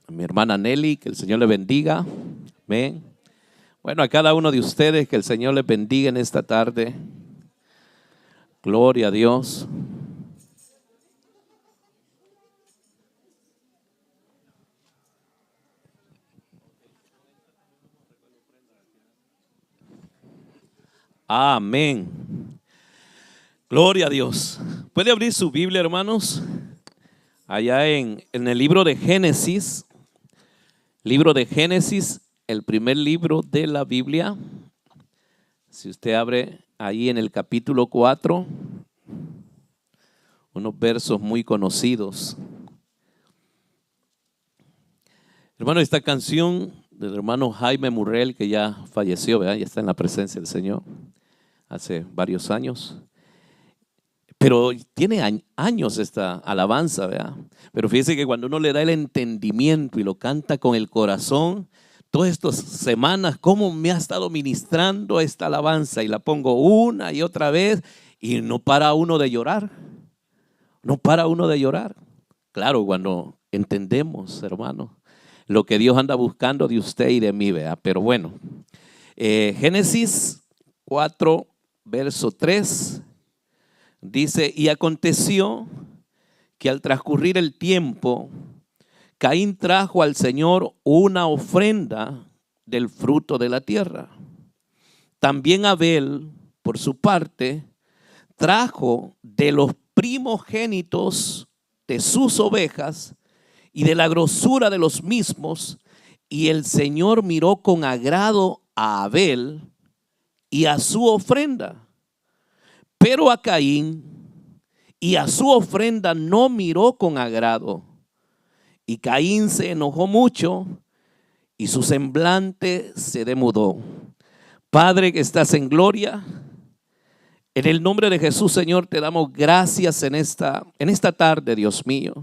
a mi hermana Nelly, que el Señor le bendiga. Amén. Bueno, a cada uno de ustedes, que el Señor les bendiga en esta tarde. Gloria a Dios. Amén. Gloria a Dios. ¿Puede abrir su Biblia, hermanos? Allá en el libro de Génesis. Libro de Génesis, el primer libro de la Biblia. Si usted abre ahí en el capítulo 4, unos versos muy conocidos. Hermano, esta canción del hermano Jaime Murrell, que ya falleció, ¿verdad? Ya está en la presencia del Señor hace varios años. Pero tiene años esta alabanza, ¿verdad? Pero fíjese que cuando uno le da el entendimiento y lo canta con el corazón, todas estas semanas, cómo me ha estado ministrando esta alabanza, y la pongo una y otra vez y no para uno de llorar. No para uno de llorar. Claro, cuando entendemos, hermano, lo que Dios anda buscando de usted y de mí, ¿verdad? Pero bueno, Génesis 4, verso 3. Dice: y aconteció que al transcurrir el tiempo, Caín trajo al Señor una ofrenda del fruto de la tierra. También Abel, por su parte, trajo de los primogénitos de sus ovejas y de la grosura de los mismos, y el Señor miró con agrado a Abel y a su ofrenda. Pero a Caín y a su ofrenda no miró con agrado. Y Caín se enojó mucho y su semblante se demudó. Padre que estás en gloria, en el nombre de Jesús, Señor, te damos gracias en esta tarde, Dios mío.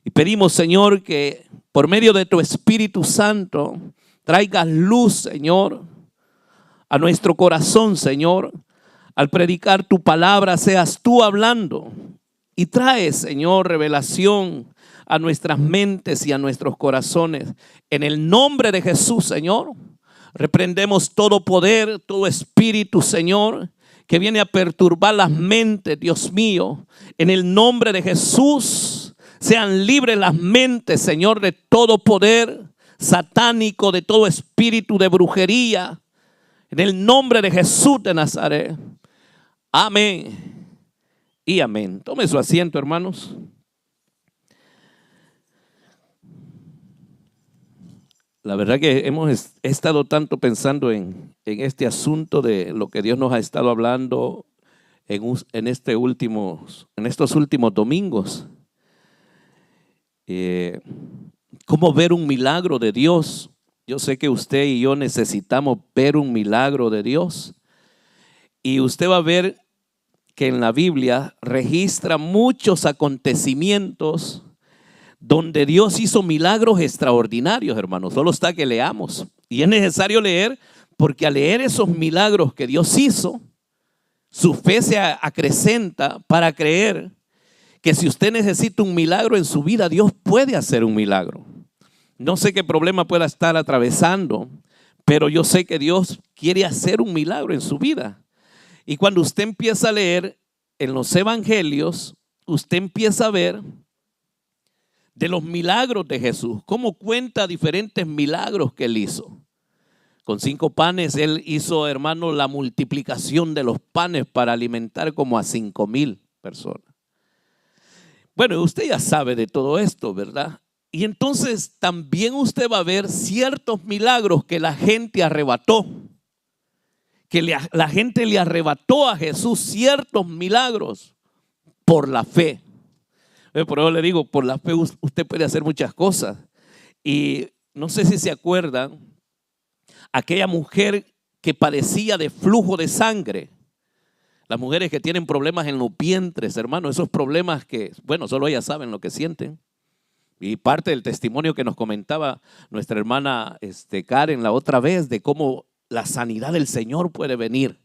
Y pedimos, Señor, que por medio de tu Espíritu Santo traigas luz, Señor, a nuestro corazón, Señor. Al predicar tu palabra, seas tú hablando y trae, Señor, revelación a nuestras mentes y a nuestros corazones. En el nombre de Jesús, Señor, reprendemos todo poder, todo espíritu, Señor, que viene a perturbar las mentes, Dios mío. En el nombre de Jesús, sean libres las mentes, Señor, de todo poder satánico, de todo espíritu de brujería. En el nombre de Jesús de Nazaret. Amén y amén. Tome su asiento, hermanos. La verdad que hemos estado tanto pensando en este asunto de lo que Dios nos ha estado hablando en estos últimos domingos. Cómo ver un milagro de Dios. Yo sé que usted y yo necesitamos ver un milagro de Dios. Y usted va a ver que en la Biblia registra muchos acontecimientos donde Dios hizo milagros extraordinarios, hermanos. Solo está que leamos. Y es necesario leer, porque al leer esos milagros que Dios hizo, su fe se acrecenta para creer que si usted necesita un milagro en su vida, Dios puede hacer un milagro. No sé qué problema pueda estar atravesando, pero yo sé que Dios quiere hacer un milagro en su vida. Y cuando usted empieza a leer en los evangelios, usted empieza a ver de los milagros de Jesús, cómo cuenta diferentes milagros que él hizo. Con 5 panes, él hizo, hermano, la multiplicación de los panes para alimentar como a 5,000 personas. Bueno, usted ya sabe de todo esto, ¿verdad? Y entonces también usted va a ver ciertos milagros que la gente arrebató. Que la gente le arrebató a Jesús ciertos milagros por la fe. Por eso le digo, por la fe usted puede hacer muchas cosas. Y no sé si se acuerdan, aquella mujer que padecía de flujo de sangre. Las mujeres que tienen problemas en los vientres, hermano, esos problemas que, bueno, solo ellas saben lo que sienten. Y parte del testimonio que nos comentaba nuestra hermana Karen la otra vez, de cómo la sanidad del Señor puede venir.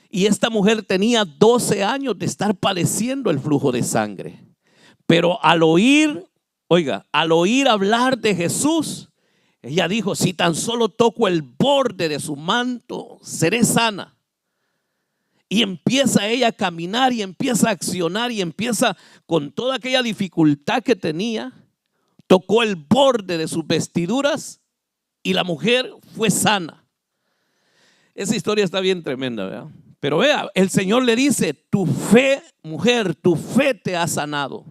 Y esta mujer tenía 12 años de estar padeciendo el flujo de sangre. Pero al oír Oiga, al oír hablar de Jesús, ella dijo, si tan solo toco el borde de su manto, seré sana. Y empieza ella a caminar y empieza a accionar y empieza con toda aquella dificultad que tenía. Tocó el borde de sus vestiduras y la mujer fue sana. Esa historia está bien tremenda, ¿verdad? Pero vea, el Señor le dice, tu fe, mujer, tu fe te ha sanado.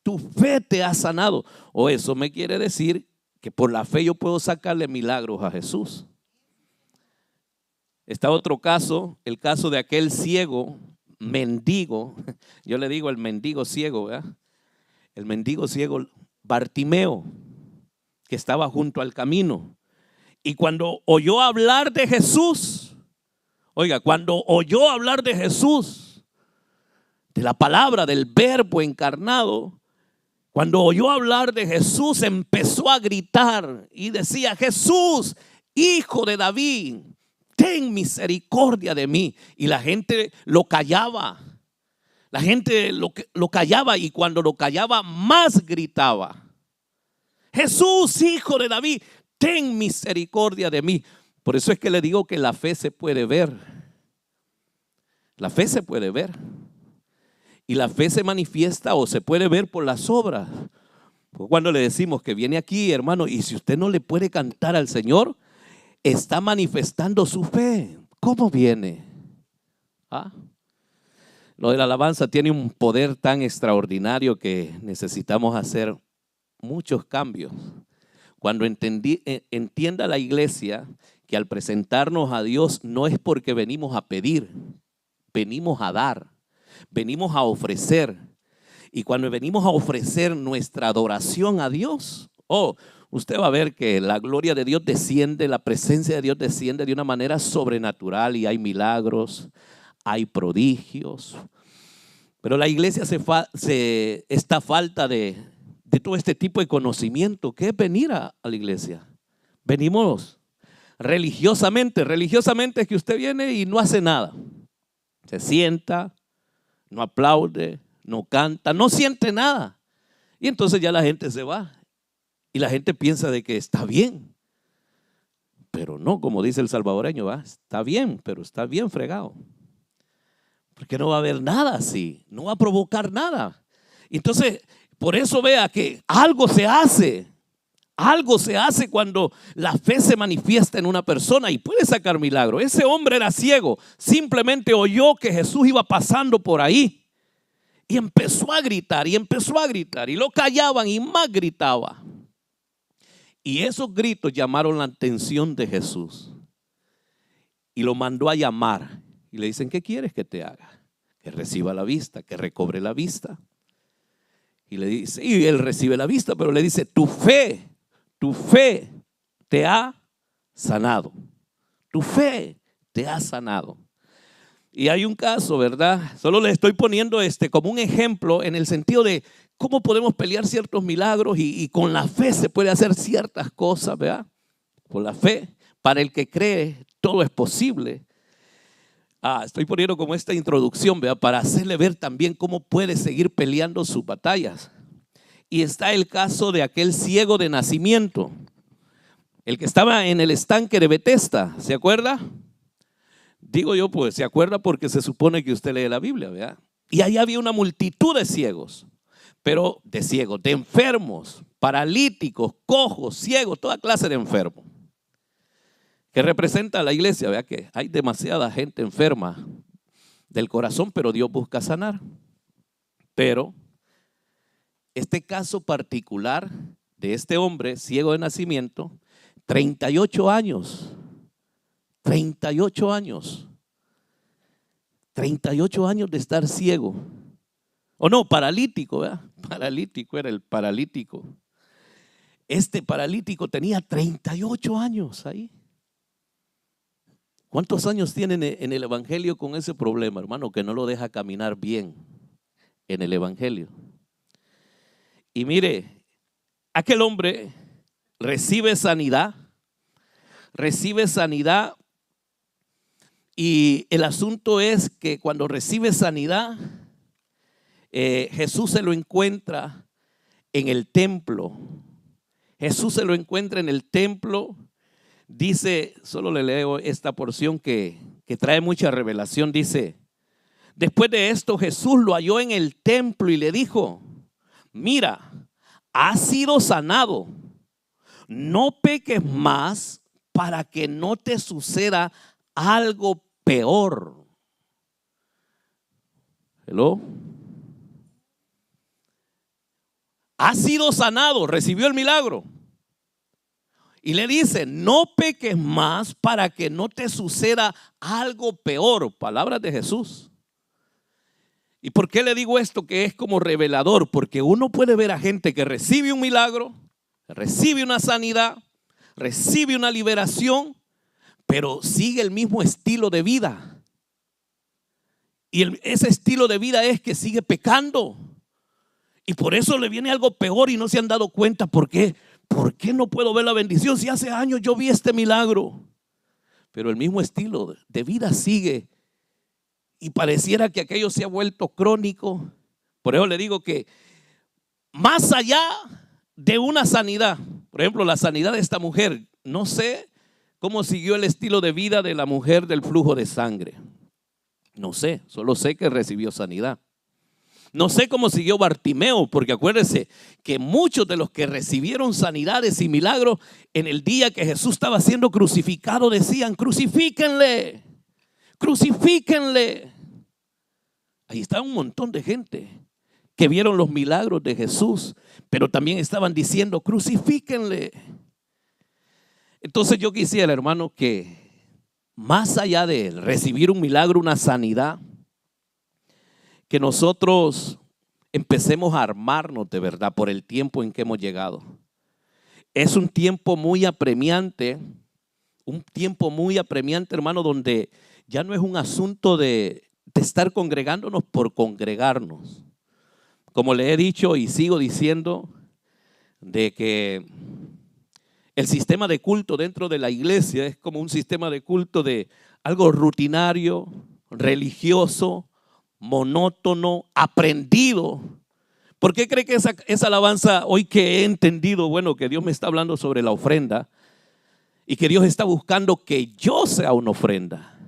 Tu fe te ha sanado. O eso me quiere decir que por la fe yo puedo sacarle milagros a Jesús. Está otro caso, el caso de aquel ciego, mendigo. Yo le digo el mendigo ciego, ¿verdad? El mendigo ciego Bartimeo, que estaba junto al camino. Y cuando oyó hablar de Jesús, oiga, cuando oyó hablar de Jesús, de la palabra, del verbo encarnado, cuando oyó hablar de Jesús, empezó a gritar y decía, Jesús, hijo de David, ten misericordia de mí. Y la gente lo callaba. La gente lo callaba y cuando lo callaba más gritaba. Jesús, hijo de David, ten misericordia de mí. Por eso es que le digo que la fe se puede ver. La fe se puede ver. Y la fe se manifiesta o se puede ver por las obras. Cuando le decimos que viene aquí, hermano, y si usted no le puede cantar al Señor, está manifestando su fe. ¿Cómo viene? ¿Ah? Lo de la alabanza tiene un poder tan extraordinario que necesitamos hacer muchos cambios. Cuando entienda la iglesia que al presentarnos a Dios no es porque venimos a pedir, venimos a dar, venimos a ofrecer. Y cuando venimos a ofrecer nuestra adoración a Dios, usted va a ver que la gloria de Dios desciende, la presencia de Dios desciende de una manera sobrenatural y hay milagros, hay prodigios. Pero la iglesia está falta de todo este tipo de conocimiento. ¿Qué es venir a la iglesia? Venimos religiosamente. Religiosamente es que usted viene y no hace nada. Se sienta, no aplaude, no canta, no siente nada. Y entonces ya la gente se va. Y la gente piensa de que está bien. Pero no, como dice el salvadoreño, ¿va? Está bien, pero está bien fregado. Porque no va a haber nada así, no va a provocar nada. Entonces, por eso vea que algo se hace cuando la fe se manifiesta en una persona y puede sacar milagro. Ese hombre era ciego, simplemente oyó que Jesús iba pasando por ahí y empezó a gritar y lo callaban y más gritaba. Y esos gritos llamaron la atención de Jesús y lo mandó a llamar. Y le dicen, ¿qué quieres que te haga? Que reciba la vista, que recobre la vista. Y le dice, y él recibe la vista, pero le dice, tu fe te ha sanado. Tu fe te ha sanado. Y hay un caso, ¿verdad? Solo le estoy poniendo como un ejemplo en el sentido de cómo podemos pelear ciertos milagros y con la fe se puede hacer ciertas cosas, ¿verdad? Con la fe, para el que cree, todo es posible. Estoy poniendo como esta introducción, ¿verdad? Para hacerle ver también cómo puede seguir peleando sus batallas. Y está el caso de aquel ciego de nacimiento, el que estaba en el estanque de Betesda, ¿se acuerda? Digo yo, pues se acuerda porque se supone que usted lee la Biblia, ¿verdad? Y ahí había una multitud de ciegos, de enfermos, paralíticos, cojos, ciegos, toda clase de enfermos. Que representa a la iglesia, ¿verdad? Que hay demasiada gente enferma del corazón, pero Dios busca sanar. Pero este caso particular de este hombre ciego de nacimiento, 38 años, 38 años de estar ciego. O no, paralítico, ¿verdad? Paralítico, era el paralítico. Este paralítico tenía 38 años ahí. ¿Cuántos años tienen en el evangelio con ese problema, hermano? Que no lo deja caminar bien en el evangelio. Y mire, aquel hombre recibe sanidad y el asunto es que cuando recibe sanidad, Jesús se lo encuentra en el templo. Jesús se lo encuentra en el templo. Dice, solo le leo esta porción que trae mucha revelación. Dice, después de esto Jesús lo halló en el templo y le dijo, mira, has sido sanado, no peques más para que no te suceda algo peor. Hello. Ha sido sanado, recibió el milagro. Y le dice, no peques más para que no te suceda algo peor. Palabras de Jesús. ¿Y por qué le digo esto que es como revelador? Porque uno puede ver a gente que recibe un milagro, recibe una sanidad, recibe una liberación, pero sigue el mismo estilo de vida. Y ese estilo de vida es que sigue pecando. Y por eso le viene algo peor y no se han dado cuenta. ¿Por qué? ¿Por qué no puedo ver la bendición si hace años yo vi este milagro? Pero el mismo estilo de vida sigue. Y pareciera que aquello se ha vuelto crónico. Por eso le digo que más allá de una sanidad, por ejemplo, la sanidad de esta mujer, no sé cómo siguió el estilo de vida de la mujer del flujo de sangre. No sé, solo sé que recibió sanidad. No sé cómo siguió Bartimeo, porque acuérdense que muchos de los que recibieron sanidades y milagros en el día que Jesús estaba siendo crucificado decían, crucifíquenle, crucifíquenle. Ahí está un montón de gente que vieron los milagros de Jesús, pero también estaban diciendo, crucifíquenle. Entonces yo quisiera, hermano, que más allá de recibir un milagro, una sanidad, que nosotros empecemos a armarnos de verdad por el tiempo en que hemos llegado. Es un tiempo muy apremiante, hermano, donde ya no es un asunto de estar congregándonos por congregarnos. Como le he dicho y sigo diciendo, de que el sistema de culto dentro de la iglesia es como un sistema de culto de algo rutinario, religioso, monótono, aprendido. ¿Por qué cree que esa alabanza hoy que he entendido, bueno, que Dios me está hablando sobre la ofrenda y que Dios está buscando que yo sea una ofrenda?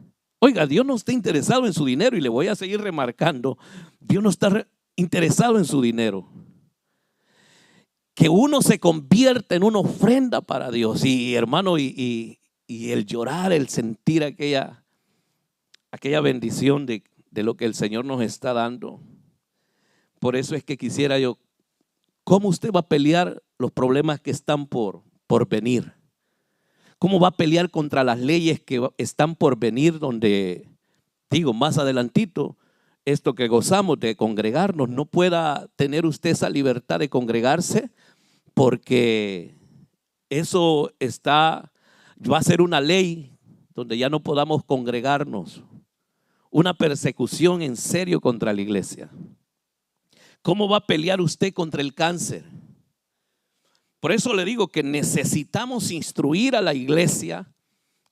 Oiga, Dios no está interesado en su dinero y le voy a seguir remarcando, Dios no está interesado en su dinero. Que uno se convierta en una ofrenda para Dios. Y hermano, y el llorar, el sentir aquella bendición de lo que el Señor nos está dando. Por eso es que quisiera yo, ¿cómo usted va a pelear los problemas que están por venir? ¿Cómo va a pelear contra las leyes que están por venir? Donde, digo, más adelantito, esto que gozamos de congregarnos, no pueda tener usted esa libertad de congregarse, porque eso va a ser una ley donde ya no podamos congregarnos. Una persecución en serio contra la iglesia. ¿Cómo va a pelear usted contra el cáncer? Por eso le digo que necesitamos instruir a la iglesia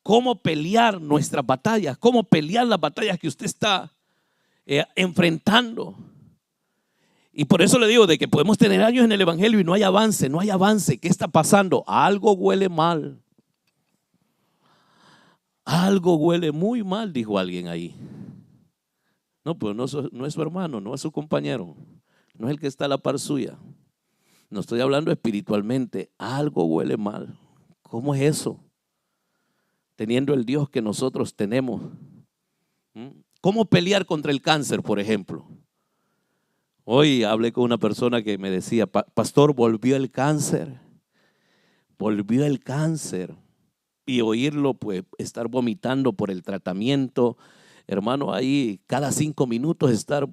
cómo pelear nuestras batallas, cómo pelear las batallas que usted está enfrentando. Y por eso le digo de que podemos tener años en el evangelio y no hay avance, no hay avance. ¿Qué está pasando? Algo huele mal. Algo huele muy mal, dijo alguien ahí. No, pero no es su hermano, no es su compañero, no es el que está a la par suya. No estoy hablando espiritualmente. Algo huele mal. ¿Cómo es eso? Teniendo el Dios que nosotros tenemos. ¿Cómo pelear contra el cáncer, por ejemplo? Hoy hablé con una persona que me decía, pastor, volvió el cáncer. Volvió el cáncer. Y oírlo, pues, estar vomitando por el tratamiento. Hermano, ahí cada 5 minutos estar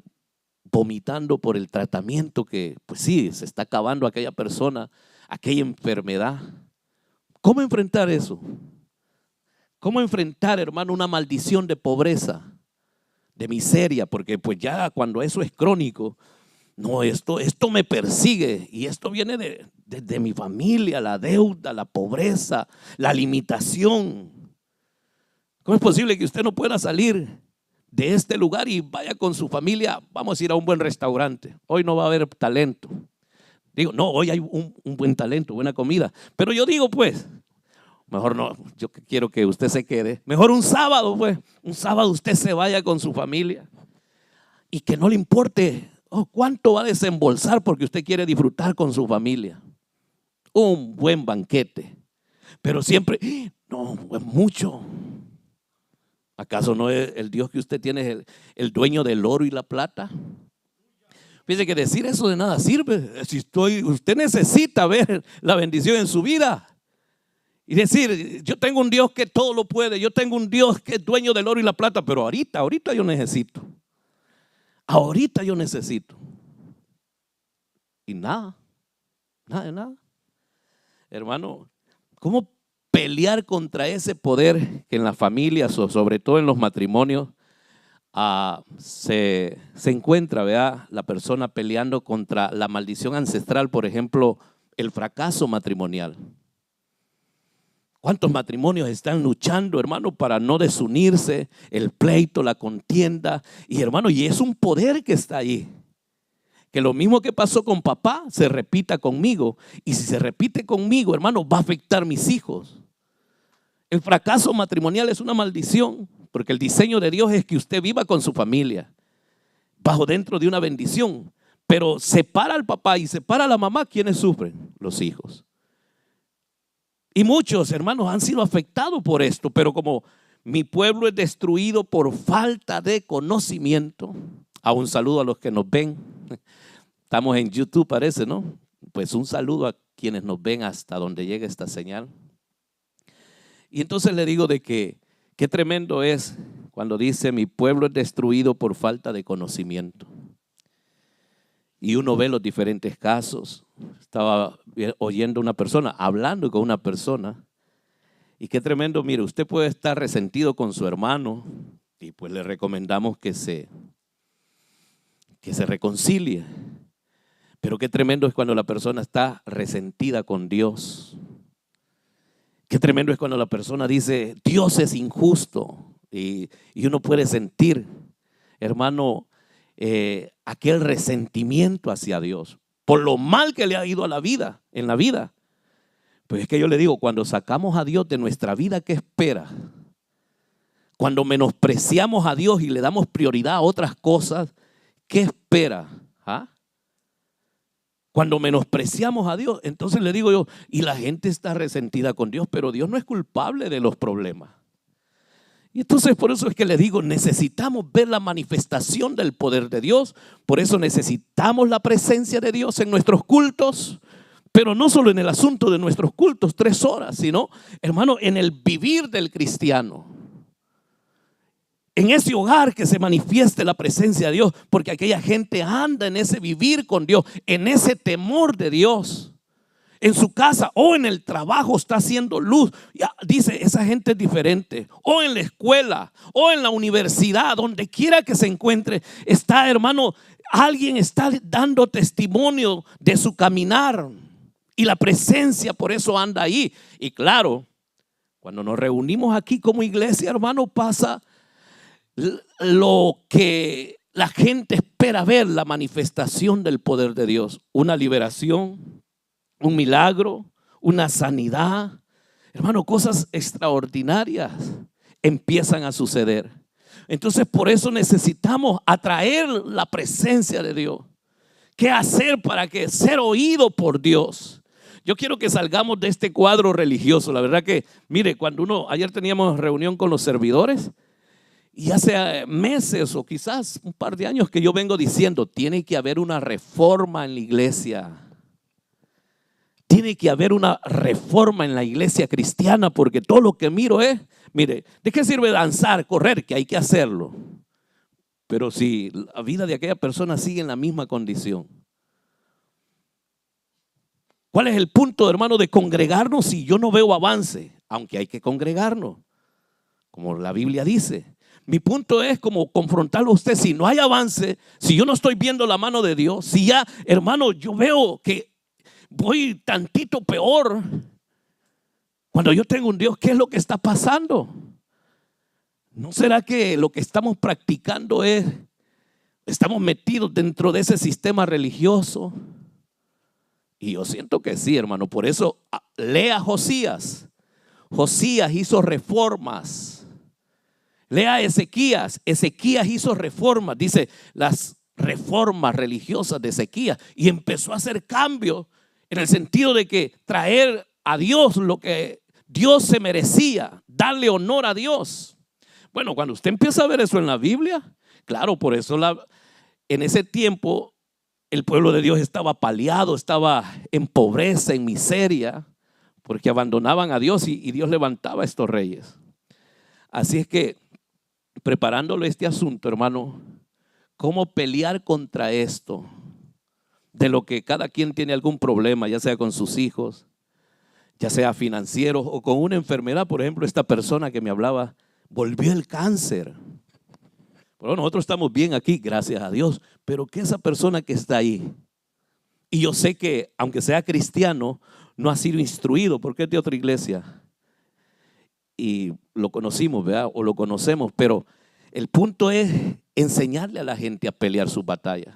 vomitando por el tratamiento que, pues sí, se está acabando aquella persona, aquella enfermedad. ¿Cómo enfrentar eso? ¿Cómo enfrentar, hermano, una maldición de pobreza, de miseria? Porque pues ya cuando eso es crónico, no, esto me persigue y esto viene de mi familia, la deuda, la pobreza, la limitación. ¿Cómo es posible que usted no pueda salir de este lugar y vaya con su familia? Vamos a ir a un buen restaurante. Hoy no va a haber talento. Digo, no, hoy hay un buen talento, buena comida. Pero yo digo, pues, mejor no, yo quiero que usted se quede. Mejor un sábado, pues. Un sábado usted se vaya con su familia. Y que no le importe cuánto va a desembolsar porque usted quiere disfrutar con su familia. Un buen banquete. Pero siempre, no, es mucho. ¿Acaso no es el Dios que usted tiene el dueño del oro y la plata? Fíjese que decir eso de nada sirve. Usted necesita ver la bendición en su vida. Y decir, yo tengo un Dios que todo lo puede. Yo tengo un Dios que es dueño del oro y la plata. Pero ahorita yo necesito. Ahorita yo necesito. Y nada de nada. Hermano, ¿cómo pelear contra ese poder que en las familias, sobre todo en los matrimonios, se encuentra, ¿verdad? La persona peleando contra la maldición ancestral, por ejemplo, el fracaso matrimonial. ¿Cuántos matrimonios están luchando, hermano, para no desunirse? El pleito, la contienda. Y hermano, y es un poder que está ahí. Que lo mismo que pasó con papá se repita conmigo. Y si se repite conmigo, hermano, va a afectar a mis hijos. El fracaso matrimonial es una maldición, porque el diseño de Dios es que usted viva con su familia, bajo dentro de una bendición. Pero separa al papá y separa a la mamá, ¿quiénes sufren? Los hijos. Y muchos hermanos han sido afectados por esto, pero como mi pueblo es destruido por falta de conocimiento. Un saludo a los que nos ven. Estamos en YouTube, parece, ¿no? Pues un saludo a quienes nos ven hasta donde llegue esta señal. Y entonces le digo de que qué tremendo es cuando dice mi pueblo es destruido por falta de conocimiento. Y uno ve los diferentes casos. Estaba oyendo una persona, hablando con una persona. Y qué tremendo, mire, usted puede estar resentido con su hermano y pues le recomendamos que se reconcilie. Pero qué tremendo es cuando la persona está resentida con Dios. Qué tremendo es cuando la persona dice, Dios es injusto. Y uno puede sentir, hermano, aquel resentimiento hacia Dios por lo mal que le ha ido a la vida, en la vida. Pues es que yo le digo, cuando sacamos a Dios de nuestra vida, ¿qué espera? Cuando menospreciamos a Dios y le damos prioridad a otras cosas, ¿qué espera? Cuando menospreciamos a Dios, entonces le digo yo, y la gente está resentida con Dios, pero Dios no es culpable de los problemas. Y entonces por eso es que le digo, necesitamos ver la manifestación del poder de Dios. Por eso necesitamos la presencia de Dios en nuestros cultos. Pero no solo en el asunto de nuestros cultos, 3 horas, sino, hermano, en el vivir del cristiano. En ese hogar que se manifieste la presencia de Dios. Porque aquella gente anda en ese vivir con Dios, en ese temor de Dios. En su casa o en el trabajo está haciendo luz. Ya, dice, esa gente es diferente. O en la escuela o en la universidad, donde quiera que se encuentre, está, hermano, alguien está dando testimonio de su caminar. Y la presencia por eso anda ahí. Y claro, cuando nos reunimos aquí como iglesia, hermano, pasa lo que la gente espera ver, la manifestación del poder de Dios. Una liberación, un milagro, una sanidad. Hermano, cosas extraordinarias empiezan a suceder. Entonces por eso necesitamos atraer la presencia de Dios. ¿Qué hacer para que ser oído por Dios? Yo quiero que salgamos de este cuadro religioso. La verdad que, mire, ayer teníamos reunión con los servidores y hace meses o quizás un par de años que yo vengo diciendo, tiene que haber una reforma en la iglesia. Tiene que haber una reforma en la iglesia cristiana porque todo lo que miro es, mire, ¿de qué sirve danzar, correr? Que hay que hacerlo. Pero si la vida de aquella persona sigue en la misma condición. ¿Cuál es el punto, hermano, de congregarnos si yo no veo avance? Aunque hay que congregarnos, como la Biblia dice. Mi punto es como confrontarlo a usted. Si no hay avance, si yo no estoy viendo la mano de Dios, si ya, hermano, yo veo que voy tantito peor. Cuando yo tengo un Dios, ¿qué es lo que está pasando? ¿No será que lo que estamos practicando estamos metidos dentro de ese sistema religioso? Y yo siento que sí, hermano. Por eso lea Josías. Josías hizo reformas. Lea Ezequías. Ezequías hizo reformas. Dice las reformas religiosas de Ezequías. Y empezó a hacer cambios en el sentido de que traer a Dios lo que Dios se merecía. Darle honor a Dios. Bueno, cuando usted empieza a ver eso en la Biblia, claro, por eso en ese tiempo el pueblo de Dios estaba paliado, estaba en pobreza, en miseria, porque abandonaban a Dios y Dios levantaba a estos reyes. Así es que, preparándolo este asunto, hermano, ¿cómo pelear contra esto? De lo que cada quien tiene algún problema, ya sea con sus hijos, ya sea financieros o con una enfermedad. Por ejemplo, esta persona que me hablaba, volvió el cáncer. Pero nosotros estamos bien aquí, gracias a Dios. Pero que esa persona que está ahí, y yo sé que aunque sea cristiano, no ha sido instruido porque es de otra iglesia. Y lo conocimos, ¿verdad? O lo conocemos, pero el punto es enseñarle a la gente a pelear sus batallas.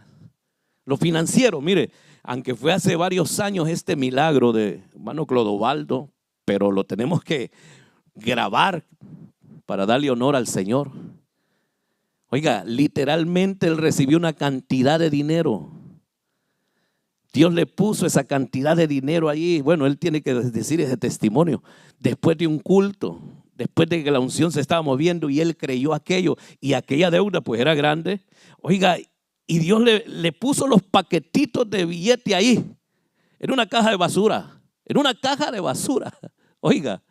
Lo financiero, mire, aunque fue hace varios años este milagro de hermano Clodovaldo, pero lo tenemos que grabar para darle honor al Señor. Oiga, literalmente él recibió una cantidad de dinero. Dios le puso esa cantidad de dinero allí. Bueno, él tiene que decir ese testimonio. Después de un culto, después de que la unción se estaba moviendo y él creyó aquello y aquella deuda pues era grande. Oiga, y Dios le puso los paquetitos de billete ahí. En una caja de basura. En una caja de basura. Oiga.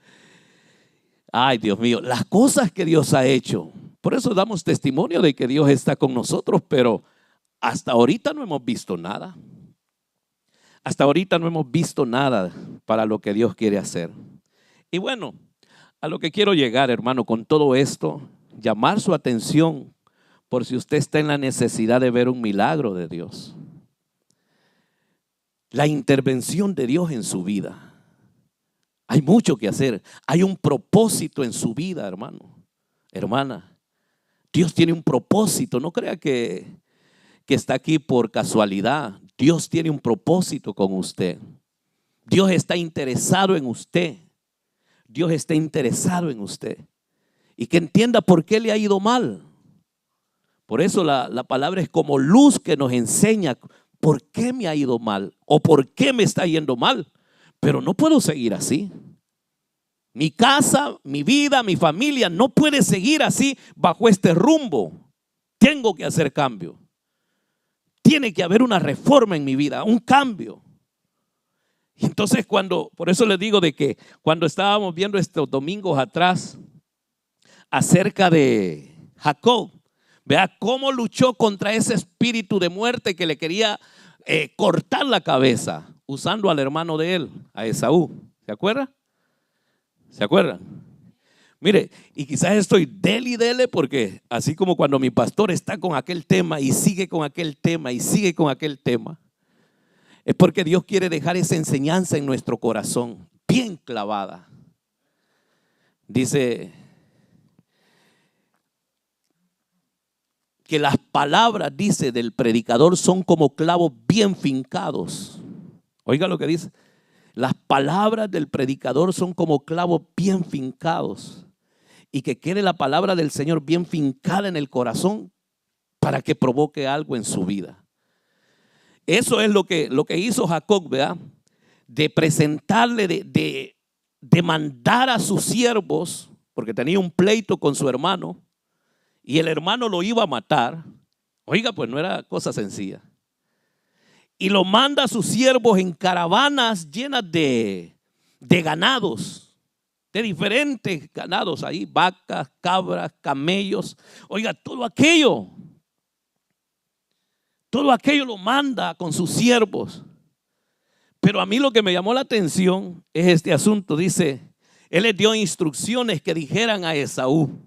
Ay, Dios mío, las cosas que Dios ha hecho. Por eso damos testimonio de que Dios está con nosotros, pero hasta ahorita no hemos visto nada. Hasta ahorita no hemos visto nada para lo que Dios quiere hacer. Y bueno, a lo que quiero llegar, hermano, con todo esto, llamar su atención por si usted está en la necesidad de ver un milagro de Dios. La intervención de Dios en su vida. Hay mucho que hacer. Hay un propósito en su vida, hermano, hermana. Dios tiene un propósito. No crea que está aquí por casualidad. Dios tiene un propósito con usted. Dios está interesado en usted. Dios está interesado en usted. Y que entienda por qué le ha ido mal. Por eso la palabra es como luz que nos enseña por qué me ha ido mal o por qué me está yendo mal. Pero no puedo seguir así. Mi casa, mi vida, mi familia no puede seguir así bajo este rumbo. Tengo que hacer cambio. Tiene que haber una reforma en mi vida, un cambio. Entonces por eso les digo de que cuando estábamos viendo estos domingos atrás acerca de Jacob, vea cómo luchó contra ese espíritu de muerte que le quería cortar la cabeza usando al hermano de él, a Esaú. ¿Se acuerdan? ¿Se acuerdan? Mire, y quizás estoy dele y dele porque así como cuando mi pastor está con aquel tema y sigue con aquel tema y sigue con aquel tema, es porque Dios quiere dejar esa enseñanza en nuestro corazón, bien clavada. Dice que las palabras, dice, del predicador son como clavos bien fincados. Oiga lo que dice. Las palabras del predicador son como clavos bien fincados. Y que quede la palabra del Señor bien fincada en el corazón para que provoque algo en su vida. Eso es lo que hizo Jacob, ¿verdad? De presentarle, de mandar a sus siervos, porque tenía un pleito con su hermano, y el hermano lo iba a matar. Oiga, pues no era cosa sencilla. Y lo manda a sus siervos en caravanas llenas de ganados, de diferentes ganados ahí, vacas, cabras, camellos. Oiga, todo aquello lo manda con sus siervos. Pero a mí lo que me llamó la atención es este asunto. Dice, él les dio instrucciones que dijeran a Esaú.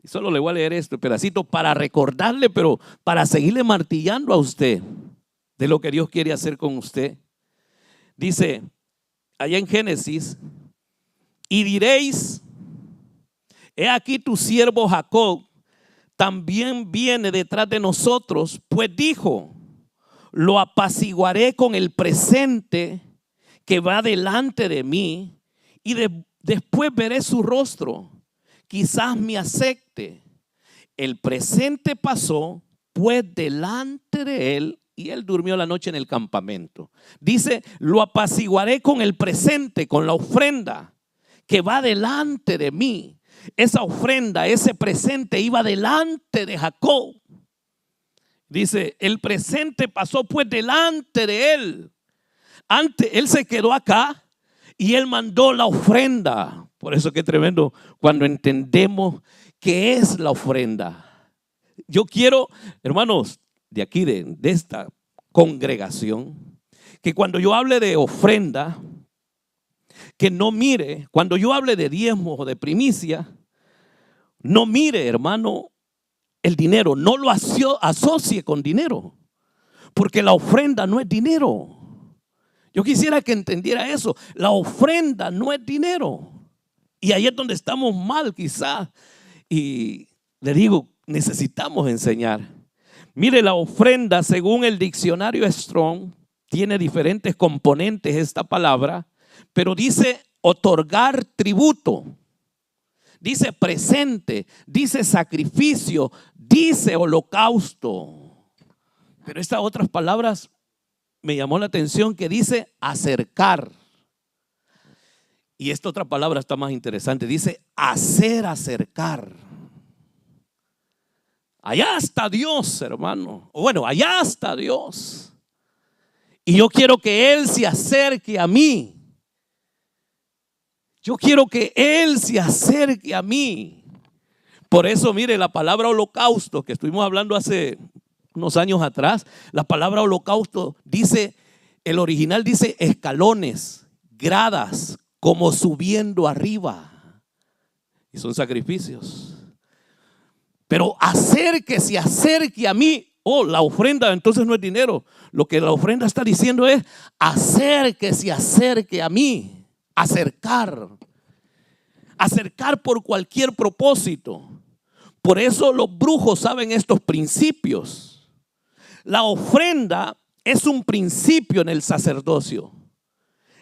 Y solo le voy a leer este pedacito para recordarle, pero para seguirle martillando a usted de lo que Dios quiere hacer con usted. Dice allá en Génesis, y diréis, he aquí tu siervo Jacob también viene detrás de nosotros, pues dijo, lo apaciguaré con el presente que va delante de mí y después veré su rostro. Quizás me acepte. El presente pasó pues delante de él y él durmió la noche en el campamento. Dice, lo apaciguaré con el presente, con la ofrenda que va delante de mí. Esa ofrenda, ese presente iba delante de Jacob. Dice, el presente pasó pues delante de él. Antes, él se quedó acá y él mandó la ofrenda. Por eso que tremendo cuando entendemos qué es la ofrenda. Yo quiero, hermanos, de aquí, de esta congregación, que cuando yo hable de ofrenda, que no mire, cuando yo hable de diezmos o de primicia, no mire, hermano, el dinero, no lo asocie con dinero, porque la ofrenda no es dinero. Yo quisiera que entendiera eso, la ofrenda no es dinero. Y ahí es donde estamos mal quizás. Y le digo, necesitamos enseñar. Mire, la ofrenda, según el diccionario Strong, tiene diferentes componentes esta palabra, pero dice otorgar tributo, dice presente, dice sacrificio, dice holocausto. Pero estas otras palabras me llamó la atención que dice acercar. Y esta otra palabra está más interesante, dice hacer acercar. Allá está Dios, hermano. Bueno, allá está Dios. Y yo quiero que Él se acerque a mí. Yo quiero que Él se acerque a mí. Por eso, mire, la palabra holocausto que estuvimos hablando hace unos años atrás, la palabra holocausto dice, el original dice escalones, gradas, como subiendo arriba. Y son sacrificios. Pero que se acerque a mí. Oh, la ofrenda entonces no es dinero. Lo que la ofrenda está diciendo es que se acerque a mí. Acercar por cualquier propósito. Por eso los brujos saben estos principios. La ofrenda es un principio en el sacerdocio.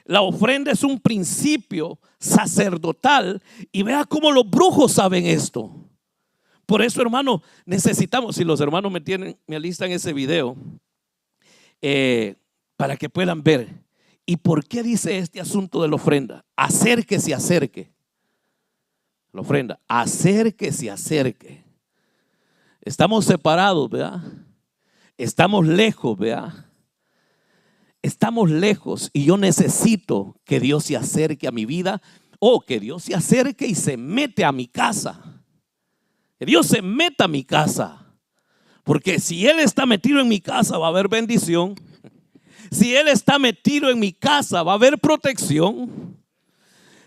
La ofrenda es un principio sacerdotal. Y vea cómo los brujos saben esto. Por eso, hermano, necesitamos, si los hermanos me alistan ese video, para que puedan ver. ¿Y por qué dice este asunto de la ofrenda? Hacer que se acerque. La ofrenda, hacer que se acerque. Estamos separados, ¿verdad? Estamos lejos, ¿verdad? Estamos lejos y yo necesito que Dios se acerque a mi vida, o que Dios se acerque y se mete a mi casa. Que Dios se meta a mi casa. Porque si Él está metido en mi casa va a haber bendición. Si Él está metido en mi casa va a haber protección.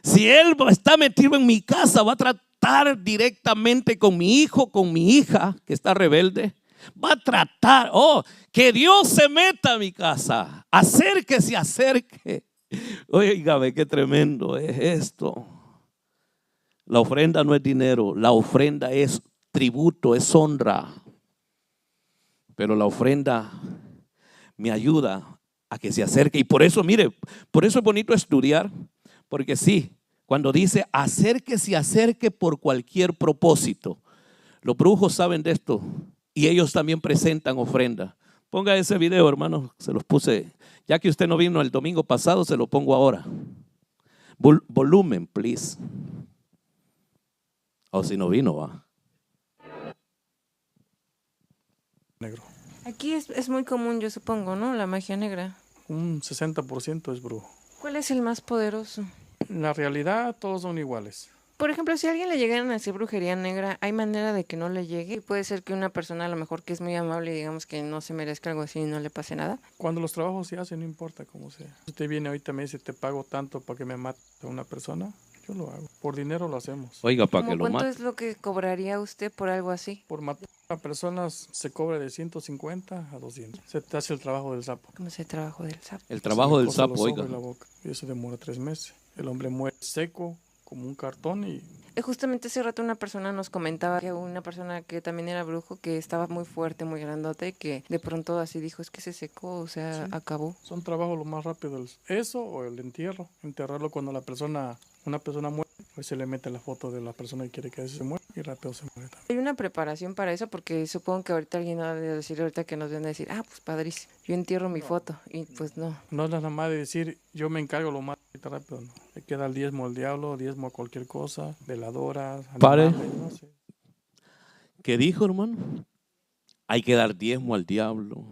Si Él está metido en mi casa va a tratar directamente con mi hijo, con mi hija que está rebelde. Va a tratar, que Dios se meta a mi casa. Hacer que se acerque. Óigame, qué tremendo es esto. La ofrenda no es dinero, la ofrenda es tributo, es honra. Pero la ofrenda me ayuda a que se acerque. Y por eso, mire, por eso es bonito estudiar. Porque sí, cuando dice hacer que se acerque por cualquier propósito. Los brujos saben de esto y ellos también presentan ofrenda. Ponga ese video, hermano, se los puse. Ya que usted no vino el domingo pasado, se lo pongo ahora. Volumen, please. O si no vino, va. Negro. Aquí es muy común, yo supongo, ¿no? La magia negra. Un 60% es brujo. ¿Cuál es el más poderoso? En la realidad todos son iguales. Por ejemplo, si a alguien le llegaran a hacer brujería negra, ¿hay manera de que no le llegue? Y puede ser que una persona a lo mejor que es muy amable y digamos que no se merezca algo así y no le pase nada. Cuando los trabajos se hacen, no importa cómo sea. Si usted viene ahorita y me dice, te pago tanto para que me mate a una persona, yo lo hago. Por dinero lo hacemos. Oiga, para que lo ¿Cuánto mate. es lo que cobraría usted por algo así? Por matar a personas se cobra de 150 a 200. Se te hace el trabajo del sapo. ¿Cómo es el trabajo del sapo? El trabajo del Se le cosa sapo, los ojos oiga. y la boca. Y eso demora 3 meses. El hombre muere seco como un cartón y Justamente hace rato una persona nos comentaba que una persona que también era brujo, que estaba muy fuerte, muy grandote, que de pronto así dijo, es que se secó, o sea, Sí. acabó. Son trabajos lo más rápido. Eso o el entierro. Enterrarlo cuando una persona muere, pues se le mete la foto de la persona que quiere que se muera y rápido se muere también. Hay una preparación para eso, porque supongo que ahorita alguien va a decir, ahorita que nos viene a decir, pues padrísimo, yo entierro mi foto, y pues no. No es nada más de decir, yo me encargo lo más rápido, no. Le queda el diezmo al diablo, diezmo a cualquier cosa, veladoras, Pare. animales, no sé. ¿Qué dijo, hermano? Hay que dar diezmo al diablo.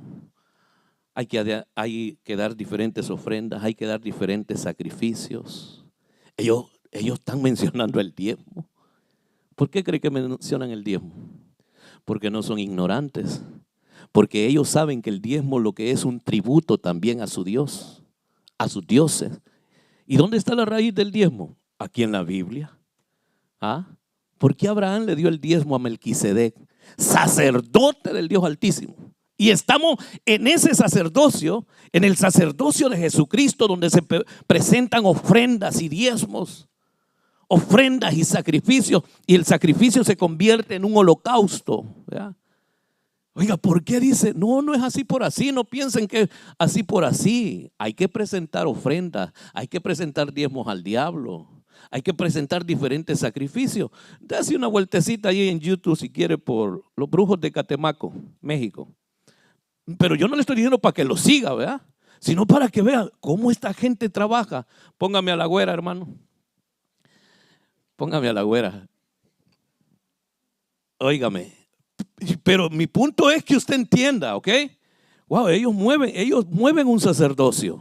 Hay que dar diferentes ofrendas, hay que dar diferentes sacrificios. Ellos están mencionando el diezmo. ¿Por qué cree que mencionan el diezmo? Porque no son ignorantes. Porque ellos saben que el diezmo lo que es un tributo también a su Dios, a sus dioses. ¿Y dónde está la raíz del diezmo? Aquí en la Biblia. ¿Por qué Abraham le dio el diezmo a Melquisedec, sacerdote del Dios Altísimo? Y estamos en ese sacerdocio, en el sacerdocio de Jesucristo, donde se presentan ofrendas y diezmos, ofrendas y sacrificios, y el sacrificio se convierte en un holocausto, ¿verdad? Oiga, ¿por qué dice? No es así por así, no piensen que así por así. Hay que presentar ofrendas, hay que presentar diezmos al diablo, hay que presentar diferentes sacrificios. Dase una vueltecita ahí en YouTube si quiere por los brujos de Catemaco, México. Pero yo no le estoy diciendo para que lo siga, ¿verdad? Sino para que vea cómo esta gente trabaja. Póngame a la güera, hermano. Póngame a la güera. Óigame. Pero mi punto es que usted entienda, ¿ok? Wow, ellos mueven un sacerdocio.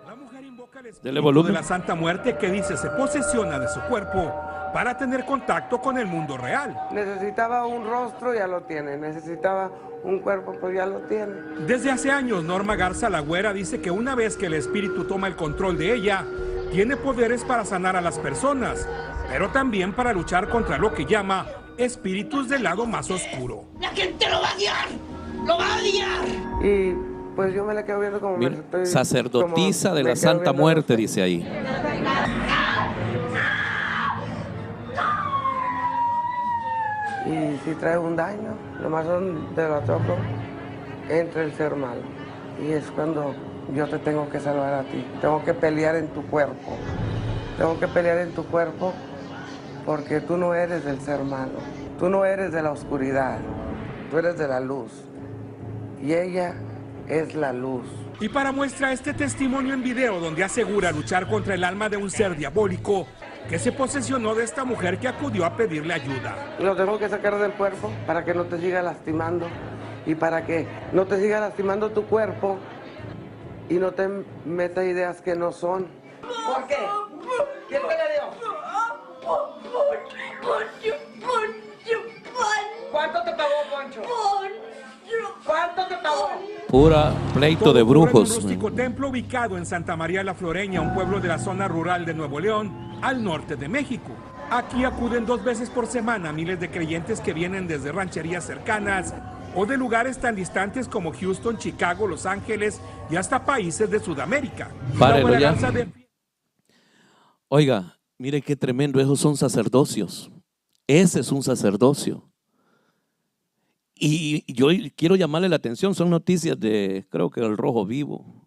La mujer invoca el Dele espíritu volumen. de la Santa Muerte, que dice se posesiona de su cuerpo para tener contacto con el mundo real. Necesitaba un rostro, ya lo tiene. Necesitaba un cuerpo, pues ya lo tiene. Desde hace años, Norma Garza la Güera dice que una vez que el espíritu toma el control de ella, tiene poderes para sanar a las personas, pero también para luchar contra lo que llama espíritus del lado más oscuro. La gente lo va a odiar, lo va a odiar. Y pues yo me la quedo viendo como... Mira, sacerdotisa de la Santa Muerte, dice ahí. Y si trae un daño, nomás son de lo toco, entra el ser malo. Y es cuando yo te tengo que salvar a ti. Tengo que pelear en tu cuerpo. Tengo que pelear en tu cuerpo porque tú no eres del ser malo. Tú no eres de la oscuridad. Tú eres de la luz. Y ella es la luz. Y para muestra este testimonio en video donde asegura luchar contra el alma de un ser diabólico que se posesionó de esta mujer que acudió a pedirle ayuda. Lo tengo que sacar del cuerpo para que no te siga lastimando y para que no te siga lastimando tu cuerpo y no te meta ideas que no son. ¿Por qué? ¿Quién te le dio? ¿Cuánto te pagó, Poncho? ¿Cuánto te pagó? Pura pleito de Todo ocurre brujos. en un rústico templo ubicado en Santa María la Floreña, un pueblo de la zona rural de Nuevo León, al norte de México. Aquí acuden 2 veces por semana miles de creyentes que vienen desde rancherías cercanas o de lugares tan distantes como Houston, Chicago, Los Ángeles y hasta países de Sudamérica. Párelo La ya. Garza de... Oiga, mire qué tremendo, esos son sacerdocios. Ese es un sacerdocio. Y yo quiero llamarle la atención, son noticias de, creo que el Rojo Vivo.